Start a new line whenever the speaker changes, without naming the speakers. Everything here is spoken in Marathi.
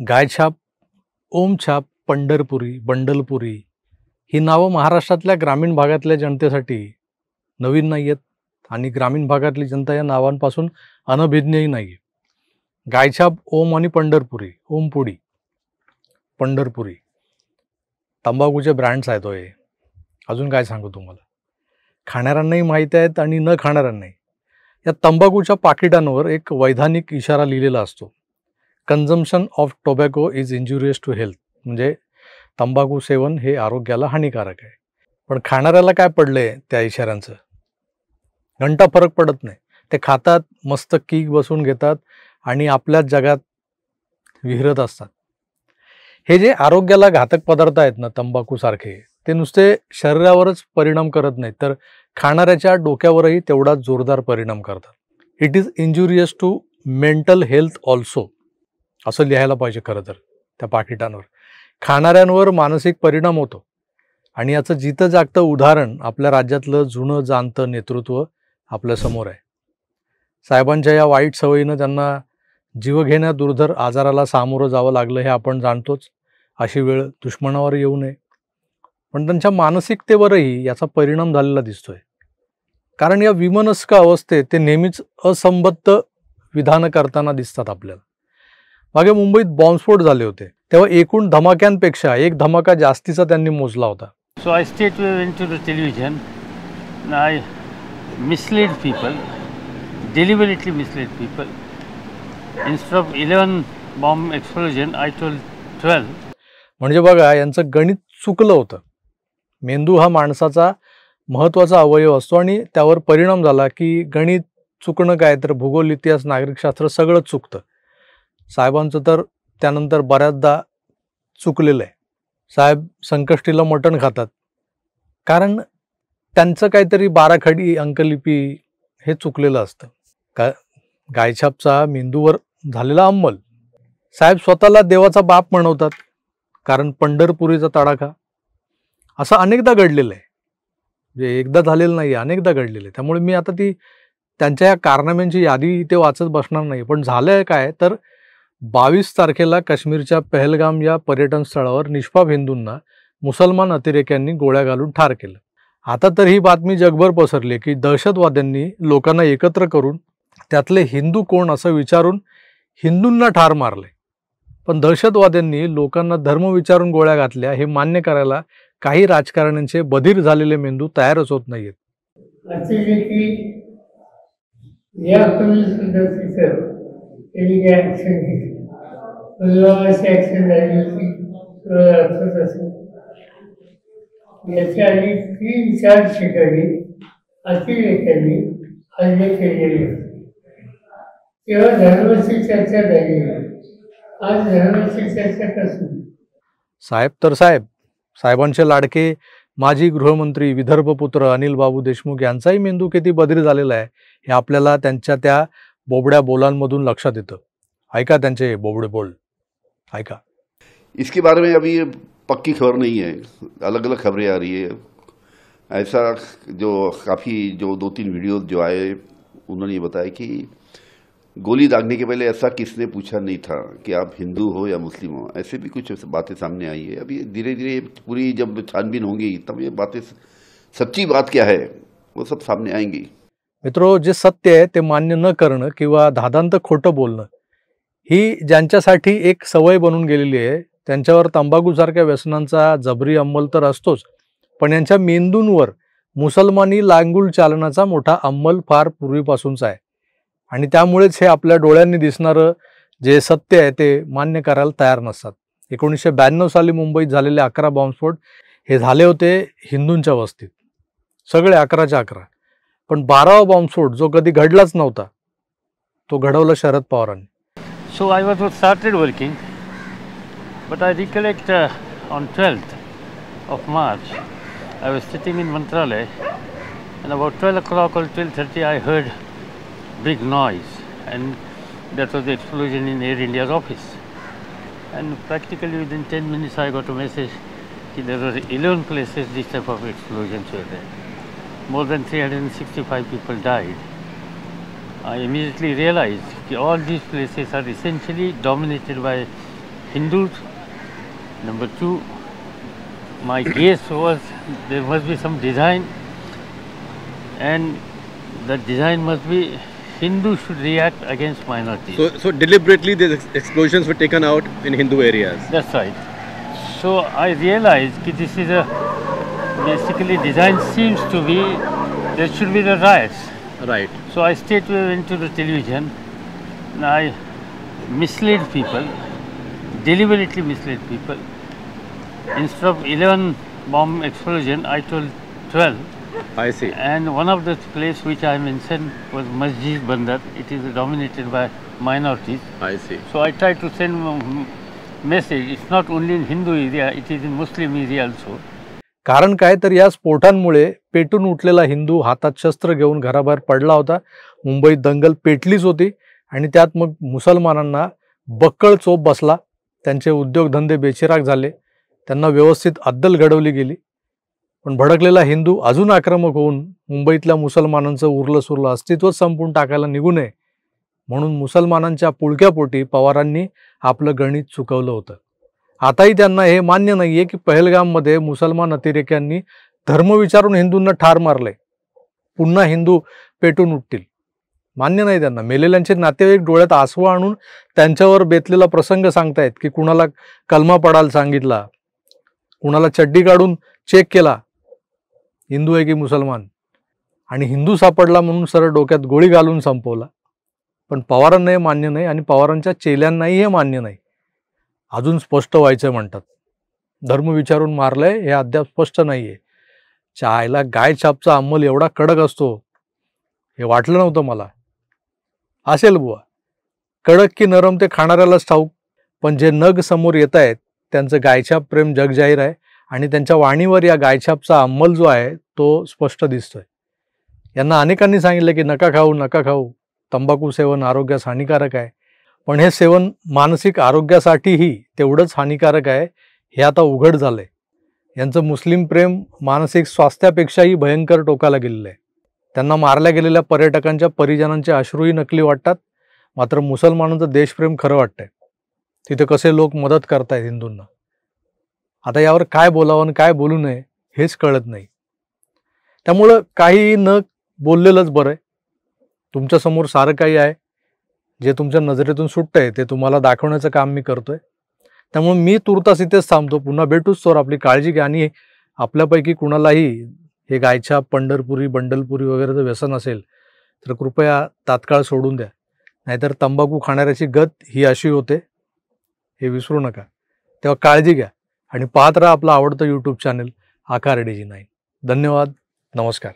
गायछाप, ओमछाप, पंढरपुरी, बंडलपुरी ही नावं महाराष्ट्रातल्या ग्रामीण भागातल्या जनतेसाठी नवीन नाही आहेत आणि ग्रामीण भागातली जनता या नावांपासून अनभिज्ञही नाही आहे. गायछाप, ओम आणि पंढरपुरी, ओमपुडी, पंढरपुरी तंबाखूचे ब्रँड्स आहेत होय. अजून काय सांगू तुम्हाला, खाणाऱ्यांनाही माहीत आहेत आणि न खाणाऱ्यांनाही. या तंबाखूच्या पाकिटांवर एक वैधानिक इशारा लिहिलेला असतो, consumption of tobacco is injurious to health, म्हणजे तंबाखू सेवन हे आरोग्याला हानिकारक आहे. पण खाणाऱ्याला काय पडलंय त्या इशाऱ्यांचं, घंटा फरक पडत नाही. ते खातात, मस्त कीक बसून घेतात आणि आपल्याच जगात विहरत असतात. हे जे आरोग्याला घातक पदार्थ आहेत ना तंबाखू सारखे, ते नुसते शरीरावरच परिणाम करत नाहीत तर खाणाऱ्याच्या डोक्यावरही तेवढाच जोरदार परिणाम करतात. It is injurious to mental health also, असं लिहायला पाहिजे खरं तर त्या पाकिटांवर. खाणाऱ्यांवर मानसिक परिणाम होतो आणि याचं जितं जागतं उदाहरण आपल्या राज्यातलं जुनं जाणतं नेतृत्व आपल्यासमोर आहे. साहेबांच्या या वाईट सवयीनं त्यांना जीवघेण्या दुर्धर आजाराला सामोरं जावं लागलं हे आपण जाणतोच. अशी वेळ दुश्मनावर येऊ नये, पण त्यांच्या मानसिकतेवरही याचा परिणाम झालेला दिसतोय. कारण या विमनस्क अवस्थेत ते नेहमीच असंबद्ध विधानं करताना दिसतात आपल्याला. मागे मुंबईत बॉम्बस्फोट झाले होते तेव्हा एकूण धमाक्यांपेक्षा एक धमाका जास्तीचा त्यांनी मोजला होता.
So I straight went to the television and I misled people, deliberately misled people. Instead of 11 bomb explosion, I told 12.
म्हणजे बघा, यांचं गणित चुकलं होतं. मेंदू हा माणसाचा महत्त्वाचा अवयव असतो आणि त्यावर परिणाम झाला की गणित चुकणं काय तर भूगोल, इतिहास, नागरिकशास्त्र सगळं चुकतं. साहेबांचं तर त्यानंतर बऱ्याचदा चुकलेलं आहे. साहेब संकष्टीला मटण खातात कारण त्यांचं काहीतरी बाराखडी अंकलिपी हे चुकलेलं असतं. गायछापचा मेंदूवर झालेला अंमल. साहेब स्वतःला देवाचा बाप म्हणवतात कारण पंढरपुरीचा तडाखा. असं अनेकदा घडलेलं आहे, म्हणजे एकदा झालेलं नाही, अनेकदा घडलेलं आहे. त्यामुळे मी आता त्यांच्या या कारनाम्यांची यादी इथे वाचत बसणार नाही. पण झालंय काय तर 22 तारखेला काश्मीरच्या पहलगाम या पर्यटन स्थळावर निष्पाप हिंदूंना मुसलमान अतिरेक्यांनी गोळ्या घालून ठार केलं. आता तर ही बातमी जगभर पसरली की दहशतवाद्यांनी लोकांना एकत्र करून त्यातले हिंदू कोण असं विचारून हिंदूंना ठार मारले. पण दहशतवाद्यांनी लोकांना धर्म विचारून गोळ्या घातल्या हे मान्य करायला काही राजकारण्यांचे बधीर झालेले मेंदू तयारच होत नाहीयेत.
याच्या आधी 3-4 ठिकाणी अतिरेक्यांनी हल्ले केलेले. तेव्हा धर्माची चर्चा झाली. आज धर्माची चर्चा कसं?
साहेब तर साहेबांचे लाडके माजी गृहमंत्री विदर्भपुत्र अनिल बाबू देशमुख यांचाही मेंदू किती बधीर झालेला आहे हे आपल्याला त्यांच्या त्या बोबड्या बोलांमधून लक्षात येतं. ऐका त्यांचे बोबडे बोल, ऐका.
इसके बारे में अभी पक्की खबर नहीं है, अलग अलग खबरें आ रही है. ऐसा जो काफ़ी जो 2-3 वीडियो जो आए उन्होंने ये बताया कि गोली दागने के पहले ऐसा किसने पूछा नहीं था कि आप हिंदू हो या मुस्लिम हो. ऐसे भी कुछ बातें सामने आई है. अभी धीरे धीरे पूरी जब छानबीन होगी तब ये बातें, सच्ची बात क्या है वो सब सामने आएंगी.
मित्रो, जे सत्य आहे ते मान्य न करणं किंवा धादांत खोटं बोलणं ही ज्यांच्यासाठी एक सवय बनून गेलेली आहे त्यांच्यावर तंबाखूसारख्या व्यसनांचा जबरी अंमल तर असतोच, पण यांच्या मेंदूंवर मुसलमानी लांगुल चालनाचा मोठा अंमल फार पूर्वीपासूनचा आहे. आणि त्यामुळेच हे आपल्या डोळ्यांनी दिसणारं जे सत्य आहे ते मान्य करायला तयार नसतात. 1992 साली मुंबईत झालेले 11 बॉम्बस्फोट हे झाले होते हिंदूंच्या वस्तीत, सगळे 11च्या 11. पण 12वा बॉम्बस्फोट जो कधी घडलाच नव्हता तो घडवला शरद पवारांनी.
So I was started working, but I recollect on 12th of March, I was sitting in Mantralay, and about 12 o'clock or 12:30 I heard big noise, and that was the explosion in Air India's office. And practically within 10 minutes I got a message that there were 11 places this type of explosions were there. More than 365 people died. I immediately realized that all these places are essentially dominated by Hindus. Number two, my guess was there must be some design, and the design must be Hindus should react against minorities.
So deliberately these explosions were taken out in Hindu areas.
That's right. So I realized that this is a basically design seems to be there should be the riots.
Right.
So I straight away went to the television and I misled people, deliberately misled people. Instead of 11 bomb explosion, I told 12.
I see.
And one of the place which I mentioned was Masjid Bandar. It is dominated by minorities.
I see.
So I tried to send message. It's not only in Hindu area, it is in Muslim area also.
कारण काय तर या स्फोटांमुळे पेटून उठलेला हिंदू हातात शस्त्र घेऊन घराबाहेर पडला होता. मुंबईत दंगल पेटलीच होती आणि त्यात मग मुसलमानांना बक्कळ चोप बसला. त्यांचे उद्योगधंदे बेचिराग झाले. त्यांना व्यवस्थित अद्दल घडवली गेली. पण भडकलेला हिंदू अजून आक्रमक होऊन मुंबईतल्या मुसलमानांचं उरलं सुरलं अस्तित्वच संपून टाकायला निघू नये म्हणून मुसलमानांच्या पुळक्यापोटी पवारांनी आपलं गणित चुकवलं होतं. आताही त्यांना हे मान्य नाहीये की पहलगाममध्ये मुसलमान अतिरेक्यांनी धर्म विचारून हिंदूंना ठार मारले. पुन्हा हिंदू पेटून उठतील. मान्य नाही त्यांना. मेलेल्यांचे नातेवाईक डोळ्यात आसू आणून त्यांच्यावर बेतलेला प्रसंग सांगतायत की कुणाला कलमा पडायला सांगितला, कुणाला चड्डी काढून चेक केला, हिंदू आहे की मुसलमान, आणि हिंदू सापडला म्हणून सरळ डोक्यात गोळी घालून संपवला. पण पवारांना हे मान्य नाही आणि पवारांच्या चेल्यांनाही हे मान्य नाही. अजून स्पष्ट व्हायचं म्हणतात. धर्म विचारून मारलंय हे अद्याप स्पष्ट नाहीये. चायला गाय छापचा अंमल एवढा कडक असतो हे वाटलं नव्हतं मला. असेल बुवा, कडक की नरम ते खाणाऱ्यालाच ठाऊक. पण जे नग समोर येत आहेत त्यांचं गायछाप प्रेम जगजाहीर आहे आणि त्यांच्या वाणीवर या गायछापचा अंमल जो आहे तो स्पष्ट दिसतोय. यांना अनेकांनी सांगितलं की नका खाऊ नका खाऊ, तंबाखू सेवन आरोग्यास हानिकारक आहे. पण हे सेवन मानसिक आरोग्यासाठीही तेवढंच हानिकारक आहे हे आता उघड झालंय. यांचं मुस्लिम प्रेम मानसिक स्वास्थ्यापेक्षाही भयंकर टोकाला गेलेलं आहे. त्यांना मारल्या गेलेल्या पर्यटकांच्या परिजनांचे अश्रूही नकली वाटतात, मात्र मुसलमानांचं देशप्रेम खरं वाटतंय. तिथे कसे लोक मदत करतायत हिंदूंना. आता यावर काय बोलावं आणि काय बोलू नये हेच कळत नाही. त्यामुळं काही न बोललेलंच बरं आहे. तुमच्यासमोर सारं काही आहे. जे तुमच्या नजरेतून सुटतंय ते तुम्हाला दाखवण्याचं काम मी करतोय. त्यामुळे मी तुर्तास इथेच थांबतो. पुन्हा भेटूच तर आपली काळजी घ्या. आणि आपल्यापैकी कुणालाही हे गायछाप पंढरपुरी बंडलपुरी वगैरेचं व्यसन असेल तर कृपया तात्काळ सोडून द्या. नाहीतर तंबाखू खाणाऱ्याची गत ही अशी होते हे विसरू नका. तेव्हा काळजी घ्या आणि पाहत राहा आपलं आवडतं यूट्यूब चॅनल आकार DG9. धन्यवाद. नमस्कार.